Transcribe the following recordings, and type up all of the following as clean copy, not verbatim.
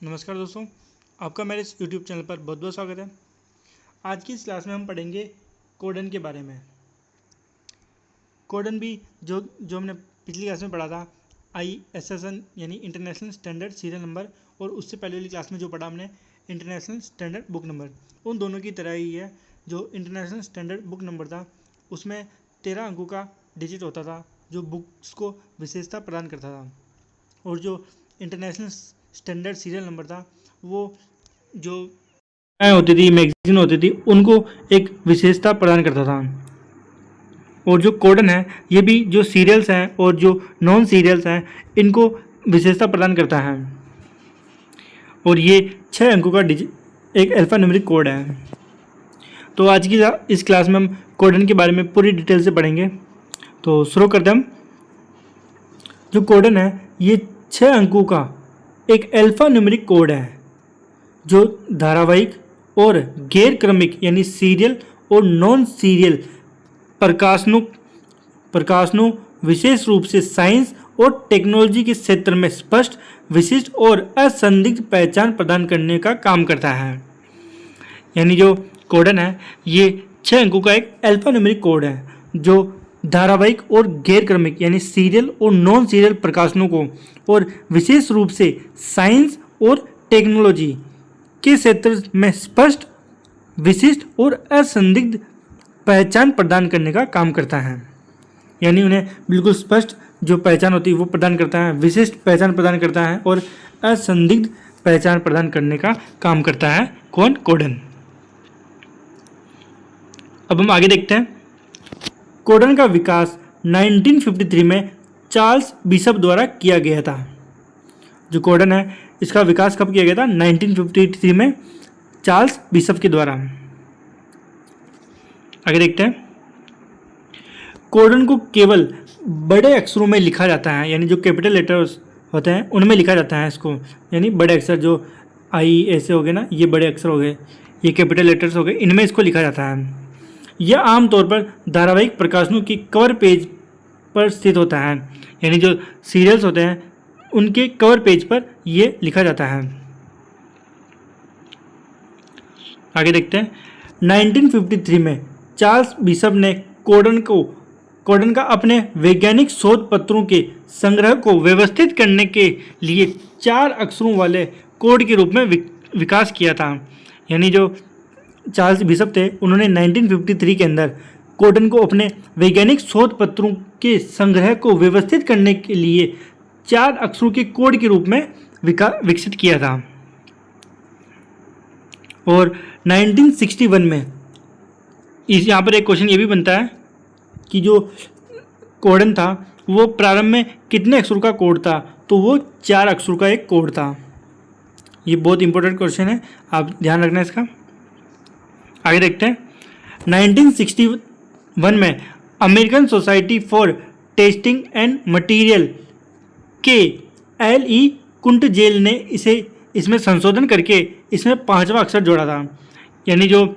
नमस्कार दोस्तों, आपका मेरे इस YouTube चैनल पर बहुत बहुत स्वागत है। आज की इस क्लास में हम पढ़ेंगे कोडन के बारे में। कोडन भी जो हमने पिछली क्लास में पढ़ा था ISSN यानी इंटरनेशनल स्टैंडर्ड सीरियल नंबर, और उससे पहले वाली क्लास में जो पढ़ा हमने इंटरनेशनल स्टैंडर्ड बुक नंबर, उन दोनों की तरह ही है। जो इंटरनेशनल स्टैंडर्ड बुक नंबर था उसमें 13 अंकों का डिजिट होता था जो बुक्स को विशेषता प्रदान करता था, और जो इंटरनेशनल स्टैंडर्ड सीरियल नंबर था वो जो होती थी, मैगजीन होती थी, उनको एक विशेषता प्रदान करता था। और जो कोडन है ये भी जो सीरियल्स हैं और जो नॉन सीरियल्स हैं इनको विशेषता प्रदान करता है, और ये 6 अंकों का डिजिट एक अल्फा न्यूमेरिक कोड है। तो आज की इस क्लास में हम कोडन के बारे में पूरी डिटेल से पढ़ेंगे। तो शुरू करते हैं हम। जो कोडन है ये 6 अंकों का एक अल्फा न्यूमेरिक कोड है जो धारावाहिक और गैर क्रमिक यानी सीरियल और नॉन सीरियल प्रकाशनों विशेष रूप से साइंस और टेक्नोलॉजी के क्षेत्र में स्पष्ट, विशिष्ट और असंदिग्ध पहचान प्रदान करने का काम करता है। यानी जो कोडन है ये 6 अंकों का एक अल्फा न्यूमेरिक कोड है जो धारावाहिक और गैर क्रमिक यानी सीरियल और नॉन सीरियल प्रकाशनों को और विशेष रूप से साइंस और टेक्नोलॉजी के क्षेत्र में स्पष्ट, विशिष्ट और असंदिग्ध पहचान प्रदान करने का काम करता है। यानी उन्हें बिल्कुल स्पष्ट जो पहचान होती है वो प्रदान करता है, विशिष्ट पहचान प्रदान करता है और असंदिग्ध पहचान प्रदान करने का काम करता है। कौन? कोडन। अब हम आगे देखते हैं। कोडन का विकास 1953 में चार्ल्स बिशप द्वारा किया गया था। जो कोडन है इसका विकास कब किया गया था? 1953 में चार्ल्स बिशप के द्वारा। आगे देखते हैं। कोडन को केवल बड़े अक्षरों में लिखा जाता है, यानी जो कैपिटल लेटर्स होते हैं उनमें लिखा जाता है इसको, यानी बड़े अक्षर जो आई ऐसे हो गए ना, ये बड़े अक्षर हो गए, ये कैपिटल लेटर्स हो गए, इनमें इसको लिखा जाता है। यह आमतौर पर धारावाहिक प्रकाशनों की कवर पेज पर स्थित होता है, यानी जो सीरियल्स होते हैं उनके कवर पेज पर यह लिखा जाता है। आगे देखते हैं। 1953 में चार्ल्स बिशप ने कोडन का अपने वैज्ञानिक शोध पत्रों के संग्रह को व्यवस्थित करने के लिए 4 अक्षरों वाले कोड के रूप में विकास किया था। यानी जो चार्ल्स बिशप थे उन्होंने 1953 के अंदर कोडन को अपने वैज्ञानिक शोध पत्रों के संग्रह को व्यवस्थित करने के लिए 4 अक्षरों के कोड के रूप में विकसित किया था। और 1961 में यहाँ पर एक क्वेश्चन ये भी बनता है कि जो कोडन था वो प्रारंभ में कितने अक्षरों का कोड था? तो वो 4 अक्षरों का एक कोड था। ये बहुत इंपॉर्टेंट क्वेश्चन है, आप ध्यान रखना इसका। आगे देखते हैं। 1961 में American society for testing and material के LE कुंटजेल ने इसमें संशोधन करके इसमें 5वां अक्षर जोड़ा था। यानी जो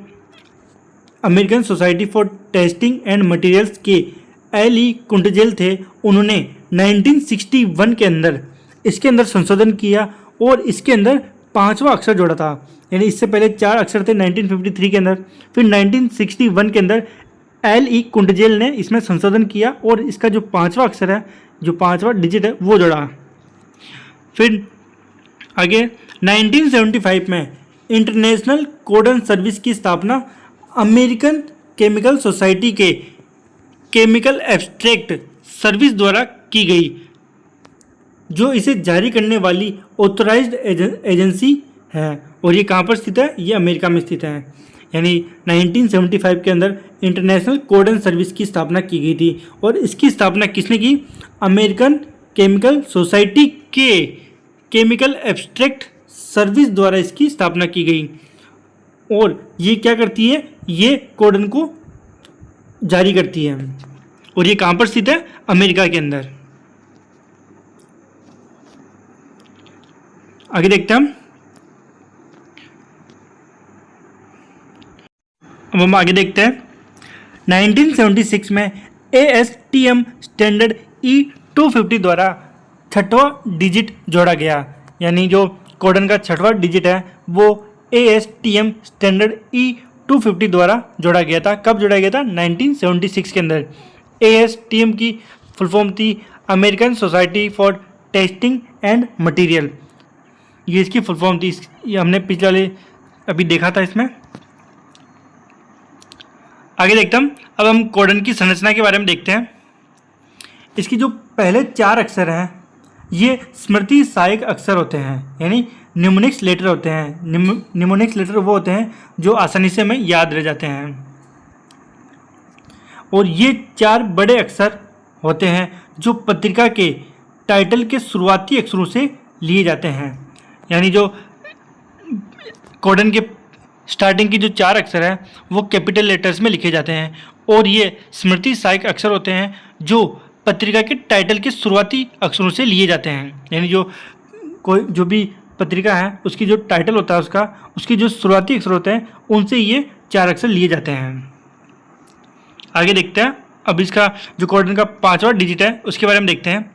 American society for testing and materials के LE कुंटजेल थे उन्होंने 1961 के अंदर इसके अंदर संशोधन किया और इसके अंदर 5वां अक्षर जोड़ा था। यानी इससे पहले 4 अक्षर थे 1953 के अंदर, फिर 1961 के अंदर LE कुंटजेल ने इसमें संशोधन किया और इसका जो 5वां अक्षर है, जो 5वां डिजिट है वो जोड़ा। फिर आगे 1975 में इंटरनेशनल कोडन सर्विस की स्थापना अमेरिकन केमिकल सोसाइटी के केमिकल एब्स्ट्रैक्ट सर्विस द्वारा की गई, जो इसे जारी करने वाली ऑथराइज्ड एजेंसी है। और ये कहाँ पर स्थित है? ये अमेरिका में स्थित है। यानी 1975 के अंदर इंटरनेशनल कोडन सर्विस की स्थापना की गई थी, और इसकी स्थापना किसने की? अमेरिकन केमिकल सोसाइटी के केमिकल एब्स्ट्रैक्ट सर्विस द्वारा इसकी स्थापना की गई। और ये क्या करती है? ये कोडन को जारी करती है, और ये कहाँ पर स्थित है? अमेरिका के अंदर। आगे देखते हैं हम। अब हम आगे देखते हैं। 1976 में ASTM स्टैंडर्ड E250 द्वारा 6वां डिजिट जोड़ा गया। यानी जो कोडन का छठवां डिजिट है वो ASTM स्टैंडर्ड E250 द्वारा जोड़ा गया था। कब जोड़ा गया था? 1976 के अंदर। ASTM की फुल फॉर्म थी American society for testing and material. ये इसकी फुल फॉर्म थी। ये हमने पिछले वाले अभी देखा था इसमें। आगे देखते हम। अब हम कोडन की संरचना के बारे में देखते हैं। इसकी जो पहले 4 अक्षर हैं ये स्मृति सहायक अक्षर होते हैं, यानी निमोनिक्स लेटर होते हैं। निमोनिक्स लेटर वो होते हैं जो आसानी से हमें याद रह जाते हैं। और ये 4 बड़े अक्षर होते हैं जो पत्रिका के टाइटल के शुरुआती अक्षरों से लिए जाते हैं। यानी जो कोडन के स्टार्टिंग की जो 4 अक्षर हैं वो कैपिटल लेटर्स में लिखे जाते हैं। और ये स्मृति सहायक अक्षर होते हैं जो पत्रिका के टाइटल के शुरुआती अक्षरों से लिए जाते हैं। यानी जो भी पत्रिका है उसकी जो टाइटल होता है उसकी जो शुरुआती अक्षर होते हैं उनसे ये 4 अक्षर लिए जाते हैं। आगे देखते हैं। अब इसका जो कोडन का 5वां डिजिट है उसके बारे में देखते हैं।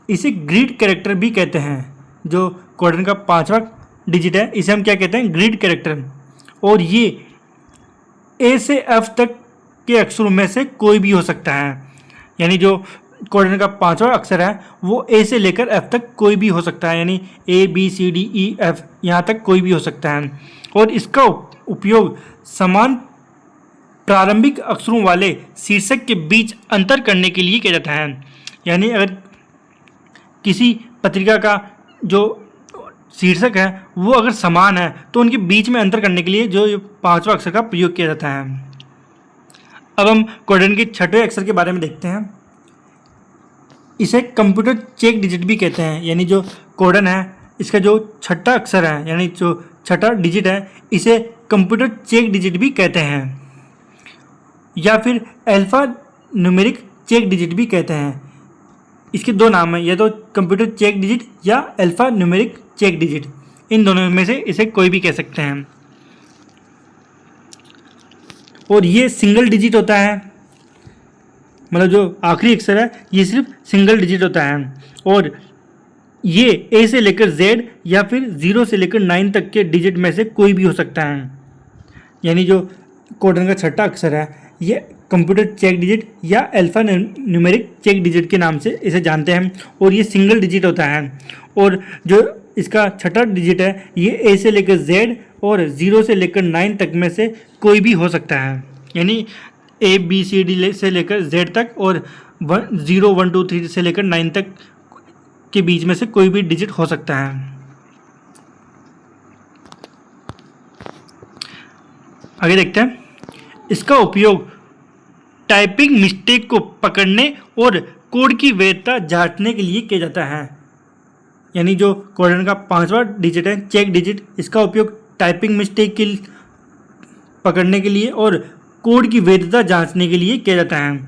इसे ग्रिड कैरेक्टर भी कहते हैं। जो कोडन का 5वां डिजिट है इसे हम क्या कहते हैं? Grid character. और ये A से F तक के अक्षरों में से कोई भी हो सकता है। यानी जो कोडन का 5वां अक्षर है वो A से लेकर F तक कोई भी हो सकता है। यानी A B C D E F यहाँ तक कोई भी हो सकता है। और इसका उपयोग समान प्रारंभिक अक्षरों वाले शीर्षक के बीच अंतर करने के लिए किया जाता है। यानी अगर किसी पत्रिका का जो शीर्षक है वो अगर समान है तो उनके बीच में अंतर करने के लिए जो 5वां अक्षर का प्रयोग किया जाता है। अब हम कोडन के 6वें अक्षर के बारे में देखते हैं। इसे कंप्यूटर चेक डिजिट भी कहते हैं। यानी जो कोडन है इसका जो 6ठा अक्षर है यानी जो 6ठा डिजिट है इसे कंप्यूटर चेक डिजिट भी कहते हैं या फिर अल्फा न्यूमेरिक चेक डिजिट भी कहते हैं। इसके 2 नाम हैं, या तो कंप्यूटर चेक डिजिट या अल्फा न्यूमेरिक चेक डिजिट। इन दोनों में से इसे कोई भी कह सकते हैं। और ये सिंगल डिजिट होता है, मतलब जो आखिरी अक्षर है ये सिर्फ सिंगल डिजिट होता है। और ये A से लेकर Z या फिर 0 से लेकर 9 तक के डिजिट में से कोई भी हो सकता है। यानी जो कोडन का 6ठा अक्षर है ये कंप्यूटर चेक डिजिट या अल्फा न्यूमेरिक चेक डिजिट के नाम से इसे जानते हैं। और ये सिंगल डिजिट होता है। और जो इसका 6ठा डिजिट है ये A से लेकर Z और 0 से लेकर 9 तक में से कोई भी हो सकता है। यानी A B C D से लेकर Z तक और 0 1 2 3 से लेकर 9 तक के बीच में से कोई भी डिजिट हो सकता है। आगे देखते हैं। इसका उपयोग टाइपिंग मिस्टेक को पकड़ने और कोड की वैधता जांचने के लिए किया जाता है। यानी जो कोडन का 5वां डिजिट है चेक डिजिट, इसका उपयोग टाइपिंग मिस्टेक के पकड़ने के लिए और कोड की वैधता जांचने के लिए किया जाता है।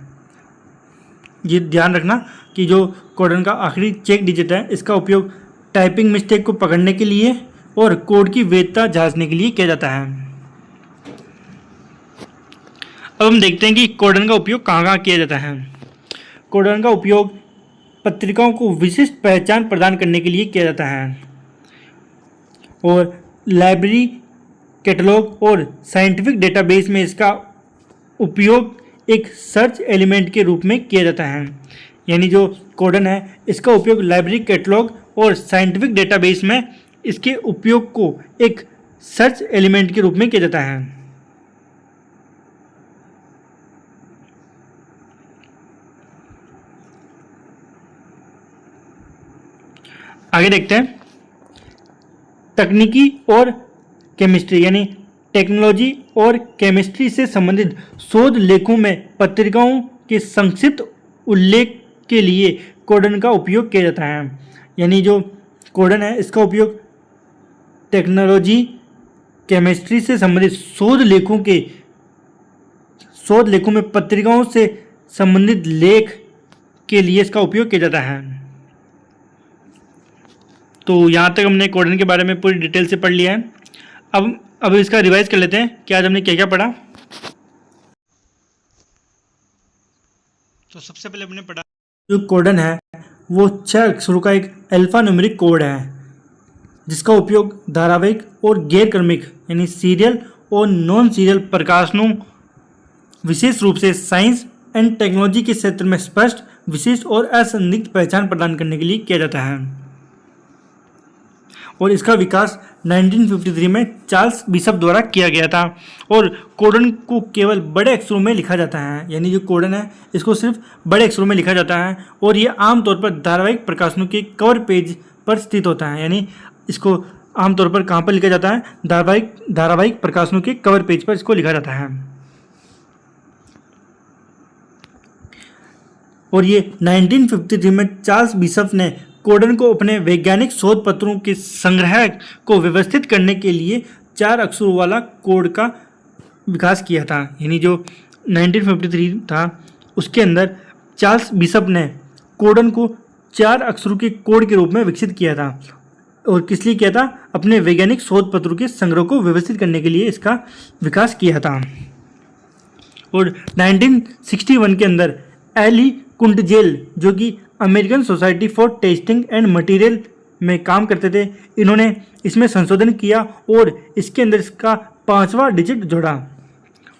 ये ध्यान रखना कि जो कोडन का आखिरी चेक डिजिट है इसका उपयोग टाइपिंग मिस्टेक को पकड़ने के लिए और कोड की वैधता जांचने के लिए किया जाता है। अब हम देखते हैं कि कोडन का उपयोग कहाँ किया जाता है। कोडन का उपयोग पत्रिकाओं को विशिष्ट पहचान प्रदान करने के लिए किया जाता है। और लाइब्रेरी, कैटलॉग और साइंटिफिक डेटाबेस में इसका उपयोग एक सर्च एलिमेंट के रूप में किया जाता है। यानी जो कोडन है इसका उपयोग लाइब्रेरी, कैटलॉग और साइंटिफिक डेटाबेस में इसके उपयोग को एक सर्च एलिमेंट के रूप में किया जाता है। आगे देखते हैं। तकनीकी और केमिस्ट्री, यानी टेक्नोलॉजी और केमिस्ट्री से संबंधित शोध लेखों में पत्रिकाओं के संक्षिप्त उल्लेख के लिए कोडन का उपयोग किया जाता है। यानी जो कोडन है इसका उपयोग टेक्नोलॉजी, केमिस्ट्री से संबंधित शोध लेखों में पत्रिकाओं से संबंधित लेख के लिए इसका उपयोग किया जाता है। तो यहाँ तक हमने कोडन के बारे में पूरी डिटेल से पढ़ लिया है। अब इसका रिवाइज कर लेते हैं कि आज हमने क्या क्या पढ़ा। तो सबसे पहले हमने पढ़ा जो कोडन है वो 6 अक्षरों का एक अल्फा न्यूमेरिक कोड है जिसका उपयोग धारावाहिक और गैर क्रमिक यानी सीरियल और नॉन सीरियल प्रकाशनों विशेष रूप से साइंस एंड टेक्नोलॉजी के क्षेत्र में स्पष्ट, विशिष्ट और असंदिग्ध पहचान प्रदान करने के लिए किया जाता है। और इसका विकास 1953 में चार्ल्स बिशप द्वारा किया गया था। और कोडन को केवल बड़े अक्षरों में लिखा जाता है, यानी जो कोडन है इसको सिर्फ बड़े अक्षरों में लिखा जाता है। और ये आमतौर पर धारावाहिक प्रकाशनों के कवर पेज पर स्थित होता है, यानी इसको आमतौर पर कहाँ पर लिखा जाता है, धारावाहिक प्रकाशनों के कवर पेज पर इसको लिखा जाता है। और ये 1953 में चार्ल्स बिशप ने कोडन को अपने वैज्ञानिक शोध पत्रों के संग्रह को व्यवस्थित करने के लिए 4 अक्षरों वाला कोड का विकास किया था। यानी जो 1953 था उसके अंदर चार्ल्स बिशप ने कोडन को 4 अक्षरों के कोड के रूप में विकसित किया था। और किस लिए किया था? अपने वैज्ञानिक शोध पत्रों के संग्रह को व्यवस्थित करने के लिए इसका विकास किया था। और 1961 के अंदर एल.ई. कुंटजेल, जो कि American society for testing and material में काम करते थे, इन्होंने इसमें संशोधन किया और इसके अंदर इसका 5वां डिजिट जोड़ा।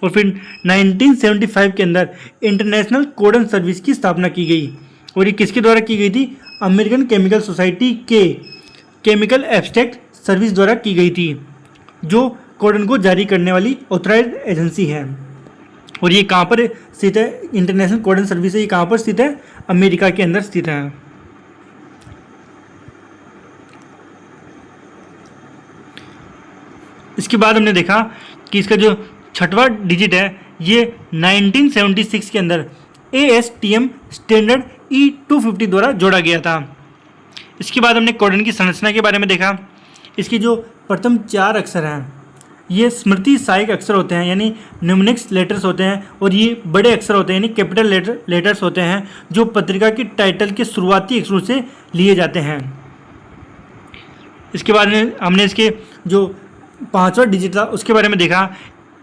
और फिर 1975 के अंदर इंटरनेशनल कोडन सर्विस की स्थापना की गई। और ये किसके द्वारा की गई थी? अमेरिकन केमिकल सोसाइटी के केमिकल एब्स्ट्रैक्ट सर्विस द्वारा की गई थी, जो कोडन को जारी करने वाली ऑथराइज्ड एजेंसी है। और ये कहाँ पर स्थित है? इंटरनेशनल कोडन सर्विस ये कहाँ पर स्थित है? अमेरिका के अंदर स्थित है। इसके बाद हमने देखा कि इसका जो 6वां डिजिट है ये 1976 के अंदर ASTM स्टैंडर्ड E250 द्वारा जोड़ा गया था। इसके बाद हमने कोडन की संरचना के बारे में देखा। इसके जो प्रथम 4 अक्षर हैं ये स्मृति सहायक अक्षर होते हैं, यानी न्यूमेरिक्स लेटर्स होते हैं। और ये बड़े अक्षर होते हैं, यानी कैपिटल लेटर्स होते हैं, जो पत्रिका के टाइटल के शुरुआती अक्षरों से लिए जाते हैं। इसके बाद में हमने इसके जो 5वां डिजिट था उसके बारे में देखा।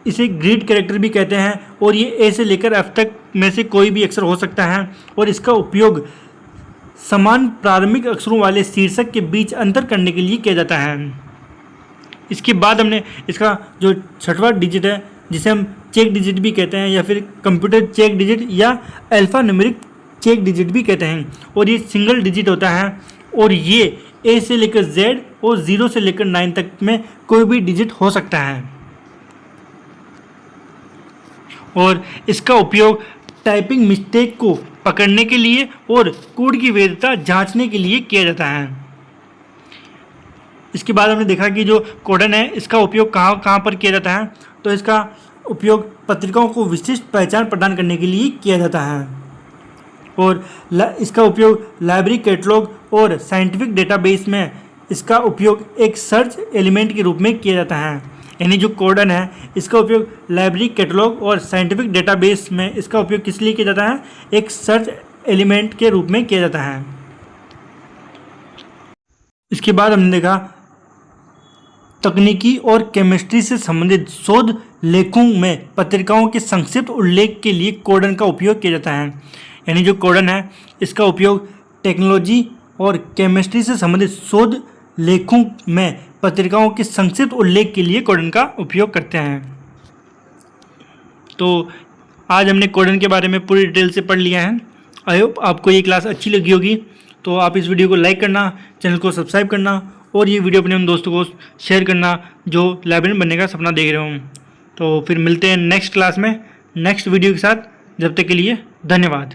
इसे ग्रीड कैरेक्टर भी कहते हैं और ये ए से लेकर एफ तक में से कोई भी अक्षर हो सकता है। और इसका उपयोग समान प्रारंभिक अक्षरों वाले शीर्षक के बीच अंतर करने के लिए किया जाता है। इसके बाद हमने इसका जो 6वां डिजिट है, जिसे हम चेक डिजिट भी कहते हैं या फिर कंप्यूटर चेक डिजिट या अल्फा न्यूमेरिक चेक डिजिट भी कहते हैं। और ये सिंगल डिजिट होता है और ये ए से लेकर जेड और 0 से लेकर 9 तक में कोई भी डिजिट हो सकता है। और इसका उपयोग टाइपिंग मिस्टेक को पकड़ने के लिए और कोड की वैधता जांचने के लिए किया जाता है। इसके बाद हमने देखा कि जो कोडन है इसका उपयोग कहाँ पर किया जाता है, तो इसका उपयोग पत्रिकाओं को विशिष्ट पहचान प्रदान करने के लिए किया जाता है। और इसका उपयोग लाइब्रेरी कैटलॉग और साइंटिफिक डेटाबेस में इसका उपयोग एक सर्च एलिमेंट के रूप में किया जाता है। यानी जो कोडन है इसका उपयोग लाइब्रेरी कैटलॉग और साइंटिफिक डेटाबेस में इसका उपयोग किस लिए किया जाता है? एक सर्च एलिमेंट के रूप में किया जाता है। इसके बाद हमने देखा तकनीकी और केमिस्ट्री से संबंधित शोध लेखों में पत्रिकाओं के संक्षिप्त उल्लेख के लिए कोडन का उपयोग किया जाता है। यानी जो कोडन है इसका उपयोग टेक्नोलॉजी और केमिस्ट्री से संबंधित शोध लेखों में पत्रिकाओं के संक्षिप्त उल्लेख के लिए कोडन का उपयोग करते हैं। तो आज हमने कोडन के बारे में पूरी डिटेल से पढ़ लिया है। आई होप आपको ये क्लास अच्छी लगी होगी। तो आप इस वीडियो को लाइक करना, चैनल को सब्सक्राइब करना और ये वीडियो अपने उन दोस्तों को शेयर करना जो लाइब्रेरियन बनने का सपना देख रहे हों। तो फिर मिलते हैं नेक्स्ट क्लास में नेक्स्ट वीडियो के साथ। जब तक के लिए धन्यवाद।